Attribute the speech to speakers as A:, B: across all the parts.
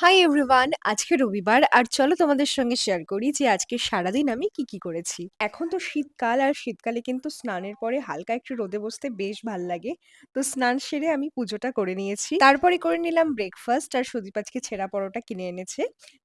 A: Hi everyone, আজকে রবিবার আর চলো তোমাদের সঙ্গে শেয়ার করি যে আজকে সারাদিন আমি কি করেছি। এখন তো শীতকাল আর শীতকালে কিন্তু স্নানের পরে হালকা একটু রোদে বসতে বেশ ভাল লাগে। তো স্নান সেরে আমি পুজোটা করে নিয়েছি, তারপরে করে নিলাম ব্রেকফাস্ট আর সুদীপ আজকে ছেঁড়া পরোটা কিনে এনেছে।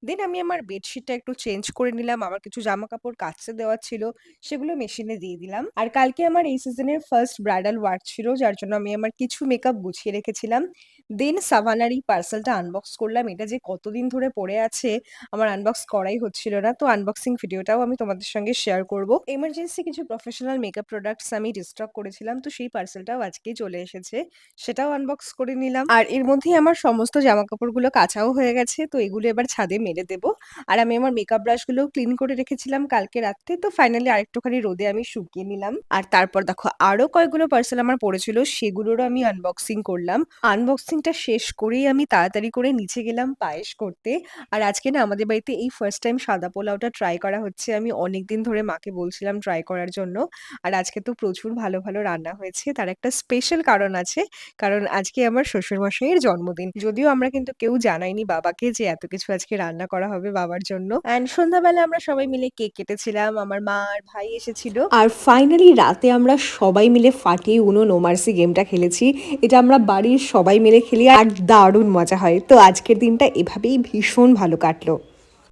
A: দেন আমি আমার বেডশিটটা একটু চেঞ্জ করে নিলাম, আমার কিছু জামা কাপড় কাচতে দেওয়া ছিল সেগুলো মেশিনে দিয়ে দিলাম। আর কালকে আমার এই সিজনের ফার্স্ট ব্রাইডাল ওয়ার্ক ছিল, যার জন্য আমি আমার কিছু মেকআপ গুছিয়ে রেখেছিলাম। দেন সাভানার এই পার্সেলটা আনবক্স করলাম। এটা যে কতদিন ধরে পড়ে আছে আমার আনবক্স করাই হচ্ছিল না। তো আনবক্সিং ভিডিওটাও আমি তোমাদের সঙ্গে শেয়ার করব। এমার্জেন্সি কিছু প্রফেশনাল মেকআপ প্রোডাক্টস আমি রিস্টক করেছিলাম। তো সেই পার্সেলটাও আজকেই চলে এসেছে। সেটাও আনবক্স করে নিলাম। আর এর মধ্যেই আমার সমস্ত জামাকাপড়গুলো কাচাও হয়ে গেছে। তো এগুলো এবার ছাদে মেলে দেব। আর আমি আমার মেকআপ ব্রাশগুলোও ক্লিন করে রেখেছিলাম কালকে রাত্রে। তো ফাইনালি আরেকটুখানি রোদে আমি শুকিয়ে নিলাম। আর তারপর দেখো আরো কয়েকগুলো পার্সেল আমার পড়েছিল, সেগুলোরও আমি আনবক্সিং করলাম। আনবক্সিংটা শেষ করেই আমি তাড়াতাড়ি করে নিচে গেলাম পায়েস করতে। আর আজকে না আমাদের বাড়িতে এই ফার্স্ট টাইম সাদা পোলাওটা ট্রাই করা হচ্ছে। আমি অনেকদিন ধরে মাকে বলছিলাম ট্রাই করার জন্য। আর আজকে তো প্রচুর ভালো, ভালো রান্না হয়েছে। তার একটা স্পেশাল কারণ আছে। কারণ আজকে আমার শ্বশুরমশাইয়ের জন্মদিন। যদিও আমরা কিন্তু কেউ জানাইনি বাবাকে যে এত কিছু আজকে রান্না করা হবে বাবার জন্য। অ্যান্ড সন্ধ্যাবেলা আমরা সবাই মিলে কেক কেটেছিলাম। আমার মা আর ভাই এসেছিল। আর ফাইনালি রাতে আমরা সবাই মিলে ফাটিয়ে উনো নো মার্সি গেমটা খেলেছি। এটা আমরা বাড়ির সবাই মিলে খেলি আর দারুণ মজা হয়। তো আজকের দিনটা এভাবেই ভীষণ ভালো কাটলো।